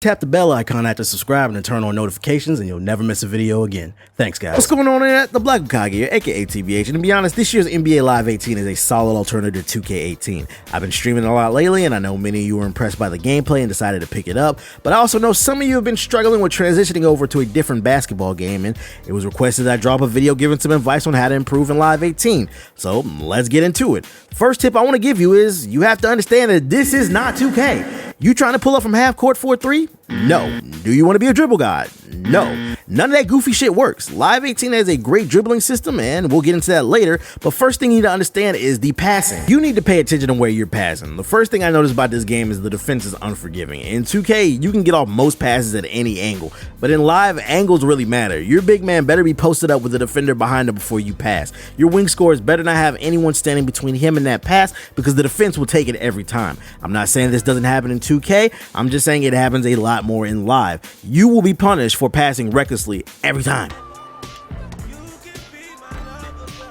Tap the bell icon after subscribing and turn on notifications and you'll never miss a video again. Thanks guys. What's going on internet? The Black Hokage here, aka TBH, and to be honest, this year's NBA Live 18 is a solid alternative to 2K18. I've been streaming a lot lately and I know many of you were impressed by the gameplay and decided to pick it up, but I also know some of you have been struggling with transitioning over to a different basketball game, and it was requested that I drop a video giving some advice on how to improve in Live 18. So let's get into it. First tip I want to give you is you have to understand that this is not 2K. You trying to pull up from half court for a three? No. Do you want to be a dribble god? No. None of that goofy shit works. Live 18 has a great dribbling system, and we'll get into that later, but first thing you need to understand is the passing. You need to pay attention to where you're passing. The first thing I noticed about this game is the defense is unforgiving. In 2K, you can get off most passes at any angle, but in Live, angles really matter. Your big man better be posted up with a defender behind him before you pass. Your wing scorers better not have anyone standing between him and that pass, because the defense will take it every time. I'm not saying this doesn't happen in 2K, I'm just saying it happens a lot more in Live. You will be punished for passing recklessly every time.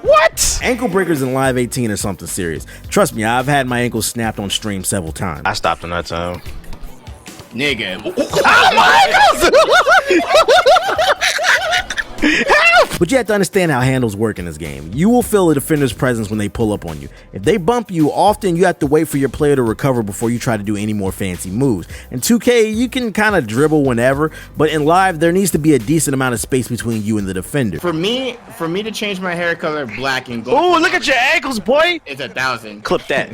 What? Ankle breakers in Live 18 are something serious. Trust me, I've had my ankles snapped on stream several times. I stopped on that time. Nigga. Oh my ankles! But you have to understand how handles work in this game. You will feel a defender's presence when they pull up on you. If they bump you, often you have to wait for your player to recover before you try to do any more fancy moves. In 2K, you can kind of dribble whenever, but in Live, there needs to be a decent amount of space between you and the defender. For me to change my hair color black and gold. Oh, look at your ankles, boy! It's 1,000. Clip that.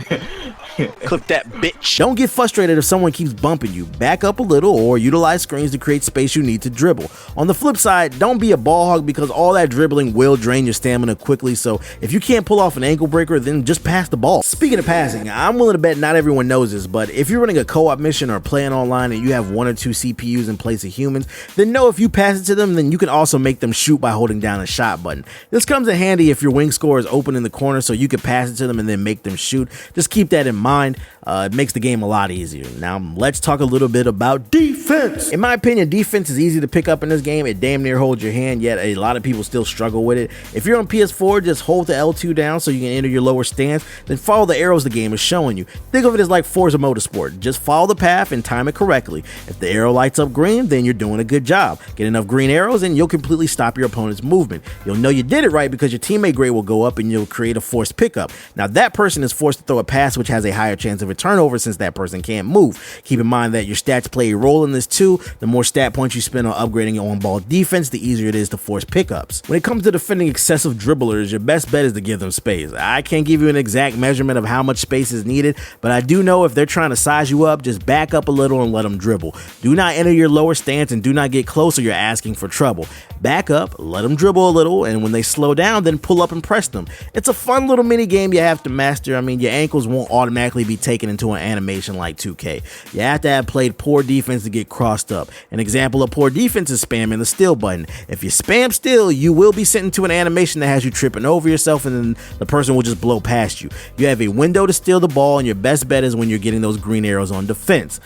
Clip that, bitch. Don't get frustrated if someone keeps bumping you. Back up a little or utilize screens to create space you need to dribble. On the flip side, don't be a ball hog, because all that dribbling will drain your stamina quickly, so if you can't pull off an ankle breaker, then just pass the ball. Speaking of passing, I'm willing to bet not everyone knows this, but if you're running a co-op mission or playing online and you have 1 or 2 CPUs in place of humans, then know if you pass it to them, then you can also make them shoot by holding down a shot button. This comes in handy if your wing scorer is open in the corner, so you can pass it to them and then make them shoot. Just keep that in mind. It makes the game a lot easier. Now let's talk a little bit about defense. In my opinion, defense is easy to pick up in this game. It damn near holds your hand, yet a lot of people still struggle with it. If you're on PS4, just hold the L2 down so you can enter your lower stance, then follow the arrows the game is showing you. Think of it as like Forza Motorsport. Just follow the path and time it correctly. If the arrow lights up green, then you're doing a good job. Get enough green arrows and you'll completely stop your opponent's movement. You'll know you did it right because your teammate grade will go up and you'll create a forced pickup. Now that person is forced to throw a pass which has a higher chance of a turnover since that person can't move. Keep in mind that your stats play a role in this too. The more stat points you spend on upgrading your on-ball defense, the easier it is to force pickups. When it comes to defending excessive dribblers, your best bet is to give them space. I can't give you an exact measurement of how much space is needed, but I do know if they're trying to size you up, just back up a little and let them dribble. Do not enter your lower stance and do not get close or you're asking for trouble. Back up, let them dribble a little, and when they slow down, then pull up and press them. It's a fun little mini game you have to master. I mean, your ankles won't automatically be taken into an animation like 2K. You have to have played poor defense to get crossed up. An example of poor defense is spamming the steal button. If you spam steal, you will be sent into an animation that has you tripping over yourself, and then the person will just blow past you. You have a window to steal the ball, and your best bet is when you're getting those green arrows on defense.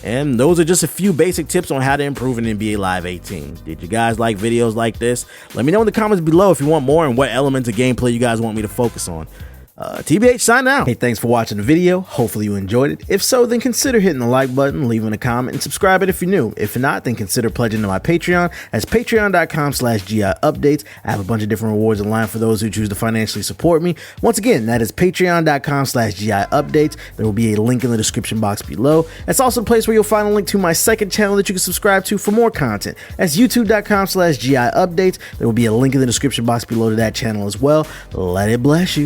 And those are just a few basic tips on how to improve in NBA Live 18. Did you guys like videos like this? Let me know in the comments below if you want more and what elements of gameplay you guys want me to focus on. TBH sign out. Hey, thanks for watching the video. Hopefully you enjoyed it. If so, then consider hitting the like button, leaving a comment, and subscribe it if you're new. If not, then consider pledging to my Patreon. That's patreon.com/GIupdates. I have a bunch of different rewards in line for those who choose to financially support me. Once again, that is patreon.com/GIupdates. There will be a link in the description box below. That's also the place where you'll find a link to my second channel that you can subscribe to for more content. That's youtube.com/GIupdates. There will be a link in the description box below to that channel as well. Let it bless you.